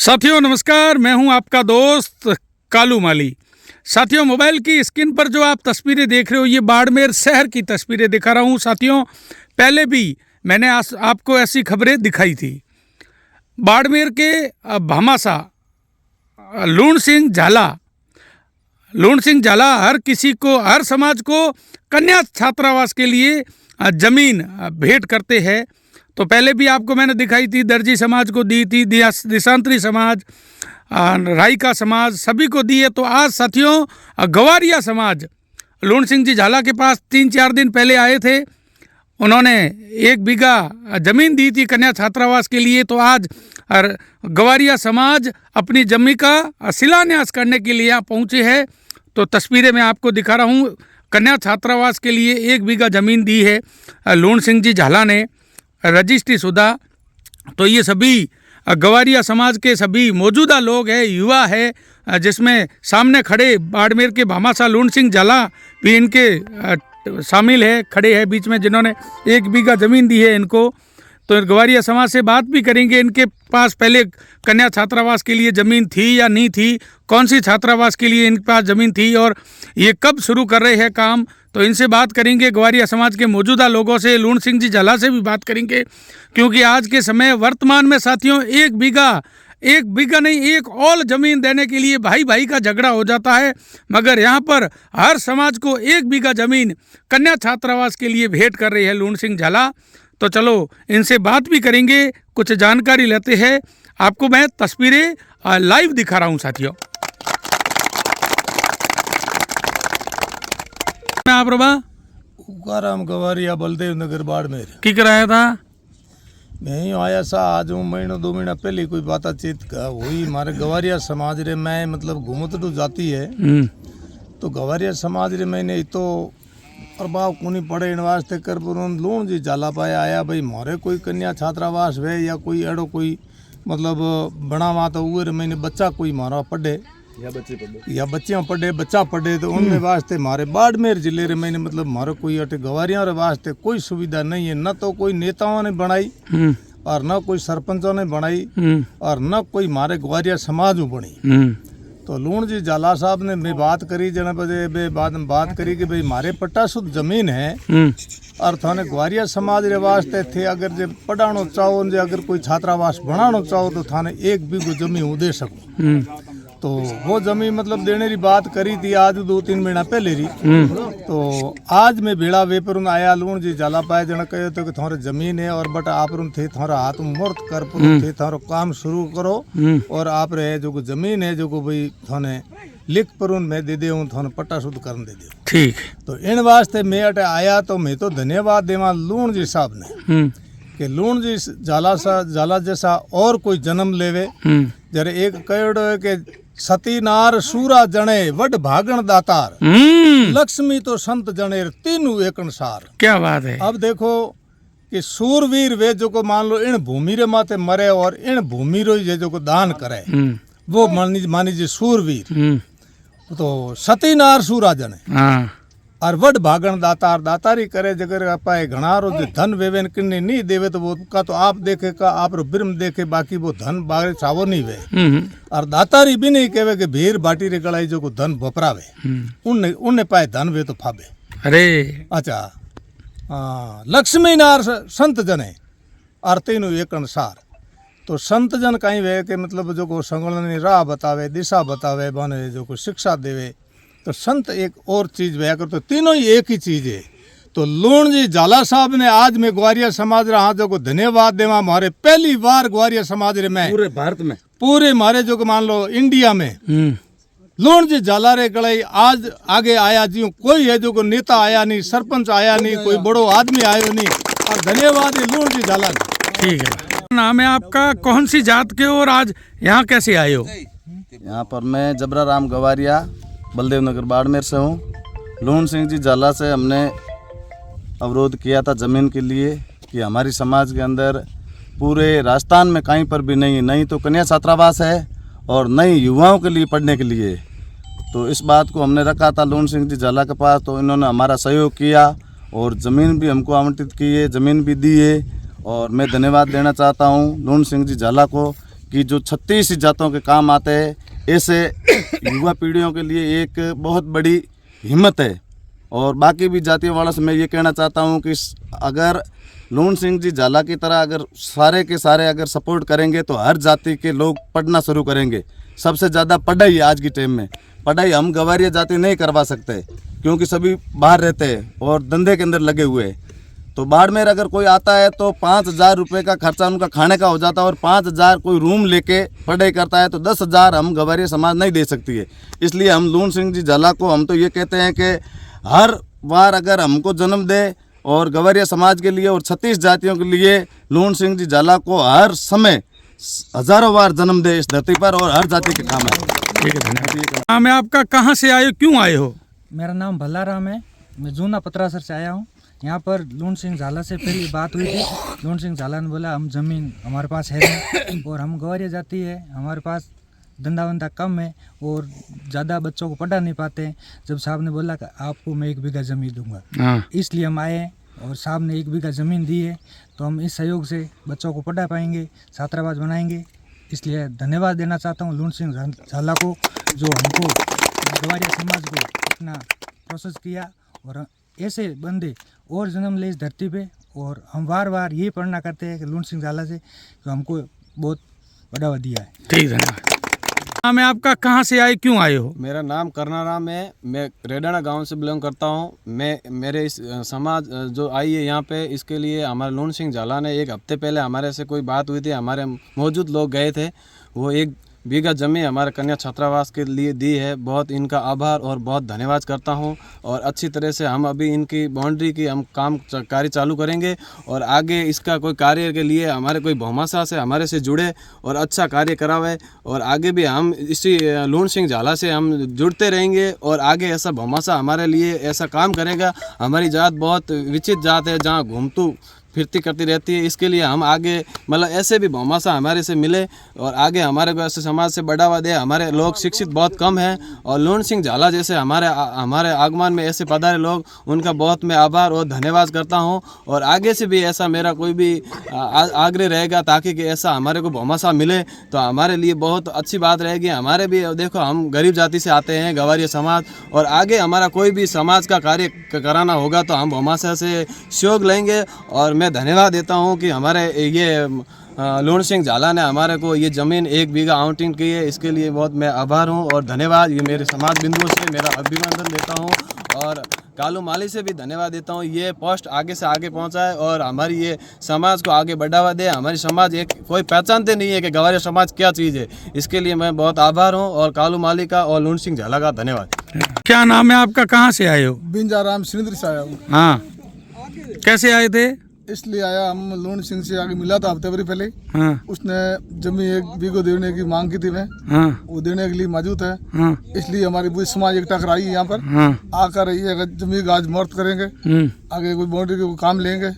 साथियों नमस्कार, मैं हूं आपका दोस्त कालू माली। साथियों, मोबाइल की स्क्रीन पर जो आप तस्वीरें देख रहे हो, ये बाड़मेर शहर की तस्वीरें दिखा रहा हूं। साथियों, पहले भी मैंने आपको ऐसी खबरें दिखाई थी। बाड़मेर के भामासा लूण सिंह झाला हर किसी को, हर समाज को कन्या छात्रावास के लिए जमीन भेंट करते हैं। तो पहले भी आपको मैंने दिखाई थी, दर्जी समाज को दी थी, देशांतरी समाज, रायका समाज, सभी को दी है। तो आज साथियों गवारिया समाज लूण सिंह जी झाला के पास 3-4 दिन पहले आए थे। उन्होंने 1 बीघा ज़मीन दी थी कन्या छात्रावास के लिए। तो आज गवारिया समाज अपनी जमीन का शिलान्यास करने के लिए यहाँ पहुँचे हैं। तो तस्वीरें मैं आपको दिखा रहा हूँ। कन्या छात्रावास के लिए 1 बीघा ज़मीन दी है लूण सिंह जी झाला ने, रजिस्ट्री शुदा। तो ये सभी गवारिया समाज के सभी मौजूदा लोग हैं, युवा है, जिसमें सामने खड़े बाड़मेर के भामासा लूण सिंह झाला भी इनके शामिल है, खड़े हैं बीच में, जिन्होंने 1 बीघा ज़मीन दी है इनको। तो गवारिया समाज से बात भी करेंगे, इनके पास पहले कन्या छात्रावास के लिए ज़मीन थी या नहीं थी, कौन सी छात्रावास के लिए इनके पास ज़मीन थी और ये कब शुरू कर रहे हैं काम। तो इनसे बात करेंगे, गवारिया समाज के मौजूदा लोगों से, लूण सिंह जी झाला से भी बात करेंगे। क्योंकि आज के समय वर्तमान में साथियों 1 बीघा नहीं, 1 और ज़मीन देने के लिए भाई भाई का झगड़ा हो जाता है। मगर यहाँ पर हर समाज को 1 बीघा ज़मीन कन्या छात्रावास के लिए भेंट कर रही है लूण सिंह झाला। तो चलो इनसे बात भी करेंगे, कुछ जानकारी लेते हैं। आपको मैं तस्वीरें लाइव दिखा रहा हूँ साथियों। आप उकाराम गवारिया बलदेव नगर बाड़मेर की कराया था। मैं ही आया सा आज 1 महीना 2 महीना पहले कोई बातचीत का हुई। हमारे गवारिया समाज रे मैं मतलब घूमत तो जाती है। तो गवारिया समाज रे मैंने तो प्रभाव कोनी पड़े इन वास्ते कर लूण जी झाला पाए आया भाई मारे कोई कन्या छात्रावास वे या कोई एड़ो कोई मतलब बनावा तो उरे मैंने बच्चा कोई मारा पढ़े या बच्चियाँ पढ़े बच्चा पढ़े। तो उनके वास्ते मारे बाड़मेर जिले रे मैंने मतलब मारे कोई अटे गवारिया रे वास्ते कोई सुविधा नहीं है। न तो कोई नेताओं ने बनाई और न कोई सरपंचों ने बनाई और न कोई मारे गवारिया समाज में बनी। तो लूण जी झाला साहब ने मैं बात करी जन बजे बाद में बात करी कि भाई मारे पट्टा शुद्ध जमीन है और थाने गवारिया समाज रे वास्ते थे अगर जे पढ़ानो चाहो, जे अगर कोई छात्रावास बनानो चाहो तो थाने 1 बीघो जमीन दे सको। तो वो जमीन मतलब देने की बात करी थी आज 2-3 महीना पहले री। तो आज मैं भेड़ा वेपर आया लूण जी झाला पाए जन कहे तो कि थारे जमीन है और बट आप थे थारा हाथ मुहूर्त कर थे थारो काम शुरू करो और आप रे जो जमीन है जो भाई थाने लिख पर मैं दे दे थाने पट्टा शुद्ध कर दे दे। ठीक। तो इन वास्ते मैं अटे आया तो मैं तो धन्यवाद देवा लूण जी साहब ने कि लूण जी झाला जैसा और कोई जन्म लेवे। जरे एक कहोड़ो है कि सती नार सूरा जने वड भागण दातार, लक्ष्मी तो संत जने तीनू एकन सार। क्या बात है। अब देखो कि सूरवीर वे जो को मान लो इन भूमि रे माथे मरे और इन भूमि रो जे जो को दान करे वो मानी जी सूरवीर। तो सती नार सूरा जने और वड भागण दातार, दातारी करे जगर अपाए घना रो जो धन वेवेन किन्ने नहीं देवे तो वो का तो आप देखे का आप रो बिरम देखे, बाकी वो धन बागे चावो नहीं वे। और दातारी भी नहीं कहे कि भीड़ बाटी रे कलाई जो को धन भपरावे उनने पाए धन वे तो फाबे। अरे अच्छा लक्ष्मी नार संत जने और तीनों एकन सार। तो संत जन कहीं वे के मतलब जो को संगलनी राह बतावे, दिशा बतावे, बने जो को शिक्षा देवे। तो संत एक और चीज वह कर, तो तीनों ही एक ही चीज है। तो लूण जी झाला साहब ने आज में ग्वारिया समाज रहा जो को धन्यवाद देवा। हमारे पहली बार ग्वारिया समाज रे में पूरे भारत में पूरे मारे जो को मान लो इंडिया में लूण जी झाला रे गलाई आज आगे आया जी कोई है जो को नेता आया नहीं, सरपंच आया नहीं, कोई बड़ो आदमी आयो नहीं और धन्यवाद है लूण जी झाला। ठीक है। नाम है आपका, कौन सी जात के और आज यहाँ कैसे आए हो? यहाँ पर मैं जबरा राम गवारिया बलदेव नगर बाड़मेर से हूँ। लूण सिंह जी झाला से हमने अवरोध किया था ज़मीन के लिए कि हमारी समाज के अंदर पूरे राजस्थान में कहीं पर भी नहीं तो कन्या छात्रावास है और नहीं युवाओं के लिए पढ़ने के लिए। तो इस बात को हमने रखा था लूण सिंह जी झाला के पास। तो इन्होंने हमारा सहयोग किया और ज़मीन भी हमको आवंटित की है, ज़मीन भी दी है। और मैं धन्यवाद देना चाहता हूँ लूण सिंह जी झाला को कि जो 36 जातों के काम आते हैं, ऐसे युवा पीढ़ियों के लिए एक बहुत बड़ी हिम्मत है। और बाकी भी जातियों वालों से मैं ये कहना चाहता हूँ कि अगर लूण सिंह जी झाला की तरह अगर सारे के सारे अगर सपोर्ट करेंगे तो हर जाति के लोग पढ़ना शुरू करेंगे। सबसे ज़्यादा पढ़ाई है आज की टाइम में। पढ़ाई हम गवारिया जाति नहीं करवा सकते क्योंकि सभी बाहर रहते हैं और धंधे के अंदर लगे हुए हैं। तो बाड़मेर अगर कोई आता है तो 5,000 रुपये का खर्चा उनका खाने का हो जाता है और 5,000 कोई रूम लेके पढ़ाई करता है तो 10,000 हम गवारिया समाज नहीं दे सकती है। इसलिए हम लूण सिंह जी झाला को हम तो ये कहते हैं कि हर बार अगर हमको जन्म दे और गवारिया समाज के लिए और 36 जातियों के लिए लूण सिंह जी झाला को हर समय हजारों बार जन्म दे इस धरती पर और हर जाति के काम है। ठीक है, धन्यवाद। नाम है आपका, कहाँ से आए हो, क्यों आए हो? मेरा नाम भल्लाराम है, मैं जूना पत्रासर से आया हूँ। यहाँ पर लूण सिंह झाला से पहली बात हुई थी। लूण सिंह झाला ने बोला हम ज़मीन हमारे पास है नहीं और हम गवारिया जाति है, हमारे पास धंधा वंधा कम है और ज़्यादा बच्चों को पढ़ा नहीं पाते। जब साहब ने बोला कि आपको मैं 1 बीघा ज़मीन दूंगा, इसलिए हम आए और साहब ने 1 बीघा ज़मीन दी है तो हम इस सहयोग से बच्चों को पढ़ा पाएंगे, छात्रावास बनाएंगे। इसलिए धन्यवाद देना चाहता हूँ लूण सिंह झाला को, जो हमको गवारिया समाज को इतना प्रोसेस किया और ऐसे बंदे और जन्म ले इस धरती पे। और हम बार बार ये पढ़ना करते हैं कि लूण सिंह झाला से तो हमको बहुत बढ़ावा दिया है। ठीक, धन्यवाद। नाम है आपका, कहाँ से आए, क्यों आए हो? मेरा नाम करनाराम है, मैं रेडाना गांव से बिलोंग करता हूं। मैं मेरे इस समाज जो आई है यहाँ पे, इसके लिए हमारे लूण सिंह झाला ने 1 हफ्ते पहले हमारे से कोई बात हुई थी, हमारे मौजूद लोग गए थे, वो 1 बीघा जमीन हमारे कन्या छात्रावास के लिए दी है। बहुत इनका आभार और बहुत धन्यवाद करता हूं। और अच्छी तरह से हम अभी इनकी बाउंड्री की हम कार्य चालू करेंगे और आगे इसका कोई कार्य के लिए हमारे कोई बहुमाशा से हमारे से जुड़े और अच्छा कार्य करावे। और आगे भी हम इसी लूण सिंह झाला से हम जुड़ते रहेंगे और आगे ऐसा बहुमाशा हमारे लिए ऐसा काम करेगा। हमारी जात बहुत विचित्र जात है, जहाँ घूमतू फिरती करती रहती है। इसके लिए हम आगे मतलब ऐसे भी बहुमाशा हमारे से मिले और आगे हमारे को ऐसे समाज से बढ़ावा दे। हमारे लोग शिक्षित बहुत कम हैं और लूण सिंह झाला जैसे हमारे आगमन में ऐसे पधारे लोग, उनका बहुत मैं आभार और धन्यवाद करता हूं। और आगे से भी ऐसा मेरा कोई भी आग्रह रहेगा ताकि कि ऐसा हमारे को बहुमाशा मिले तो हमारे लिए बहुत अच्छी बात रहेगी। हमारे भी देखो हम गरीब जाति से आते हैं, गवारिया समाज, और आगे हमारा कोई भी समाज का कार्य कराना होगा तो हम बहुमाशा से सहयोग लेंगे। और मैं धन्यवाद देता हूं कि हमारे ये लूण सिंह झाला ने हमारे को ये ज़मीन 1 बीघा आवंटित की है, इसके लिए बहुत मैं आभार हूं और धन्यवाद। ये मेरे समाज बिंदुओं से मेरा अभिनंदन देता हूं और कालू माली से भी धन्यवाद देता हूं। ये पोस्ट आगे से आगे पहुंचाए और हमारी ये समाज को आगे बढ़ावा दे। हमारी समाज एक कोई पहचानते नहीं है कि गवारिया समाज क्या चीज़ है, इसके लिए मैं बहुत आभार हूँ और कालू माली का और लूण सिंह झाला का धन्यवाद। क्या नाम है आपका, कहाँ से आए हो? बिंजाराम सिंद्री से आया हूँ। हाँ, कैसे आए थे? इसलिए आया, हम लूण सिंह से आगे मिला था हफ्ते भर पहले। हाँ, उसने जमीन 1 बीघा देने की मांग की थी, मैं वो देने के लिए मौजूद है। इसलिए हमारी पूरी समाज एकता कराई यहाँ पर आकर ये जमीन का आज मुहूर्त करेंगे, आगे कोई बाउंड्री को काम लेंगे,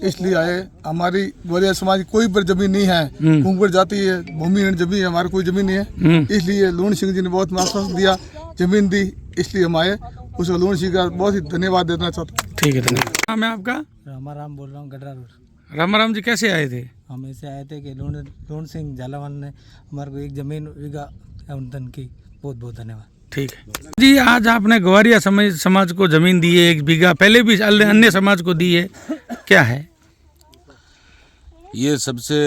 इसलिए आए। हमारी गवारिया समाज कोई पर जमीन नहीं है, कुंवर जाती है, भूमिहीन जमीन है, हमारी कोई जमीन नहीं है। इसलिए लूण सिंह जी ने बहुत आश्वासन दिया, जमीन दी, इसलिए हम आए। उसको लूण सिंह का बहुत ही धन्यवाद देना चाहता हूँ। ठीक है, धन्यवाद। नाम है आपका? रामाराम बोल रहा हूँ, गडरा रोड। रामाराम जी, कैसे आए थे? हम ऐसे आए थे कि लूण सिंह झालावन ने हमारे को 1 ज़मीन बीघा आवंटन की, बहुत बहुत धन्यवाद। ठीक है जी। आज आपने गवारिया समाज को जमीन दी है 1 बीघा, पहले भी अन्य समाज को दी है, क्या है ये? सबसे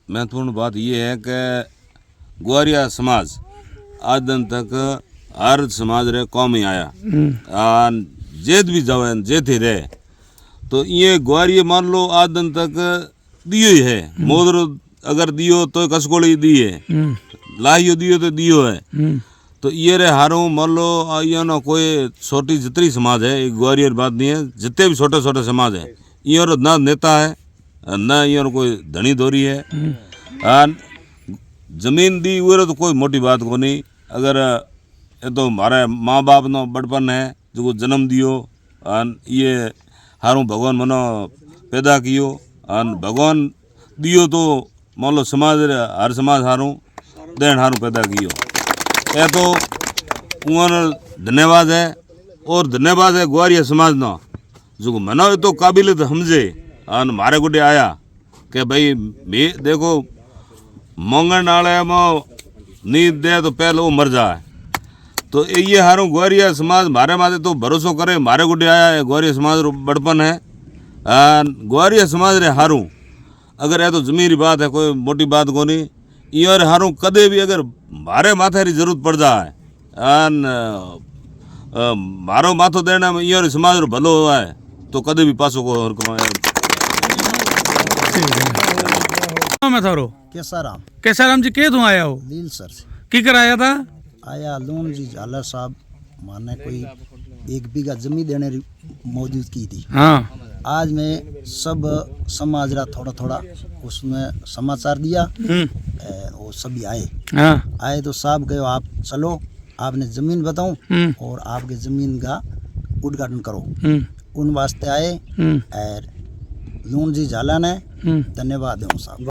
महत्वपूर्ण बात ये है कि गवारिया समाज आज दिन तक हर समाज रे कौम ही आया, जेत भी जावे जेत ही रहे, तो ये ग्वारिये मान लो आज दिन तक दियो ही है। मोदर अगर दियो तो कसकोड़ी दी है, लाहियो दियो तो दियो है। तो ये रे हारों मान लो ये ना कोई छोटी जितनी समाज है, एक ग्वारियर बात नहीं है, जितने भी छोटे छोटे समाज है, ये ना नेता है ना ये कोई धनी धोरी है। जमीन दी वो तो कोई मोटी बात को नहीं। अगर ये तो हमारे माँ बाप नो बड़पन है जो जन्म दियो, ये हारों भगवान मनो पैदा कियो, भगवान दियो तो मान लो समाज हर समाज हारों देन हारों पैदा कियो। ये तो उन धन्यवाद है और धन्यवाद है ग्वारिया समाज ना जो मनो तो काबिलियत समझे मारे गुडे आया कि भाई मैं देखो मोंगन नाले में नींद दे तो पहले वो मर जाए। तो ये हारू ग्वारिया समाज मारे माथे तो भरोसो करे, मारे गुड्डे आया है ग्वारिया समाज रो बड़पन है। ग्वारिया समाज रे हारू अगर है तो जमीन री बात है, कोई मोटी बात को नहीं। ये हारू कदे भी अगर मारे माथे री जरूरत पड़ जाए मारो माथो देना में ये समाज रो भलो हुआ है तो कदे भी पासो को मैं थारो केसाराम केसाराम जी के तू आया हो लील सर से की कर आया था? आया लूण जी झाला साहब माने कोई 1 बीघा जमीन देने री मौजूद की थी। हाँ आज मैं सब समाज रा थोड़ा थोड़ा उसमें समाचार दिया। वो सभी आए आए तो साहब कहो आप चलो आपने जमीन बताऊं और आपके जमीन का उद्घाटन करो। उन वास्ते आए और लूण जी झाला ने धन्यवाद दूं साहब।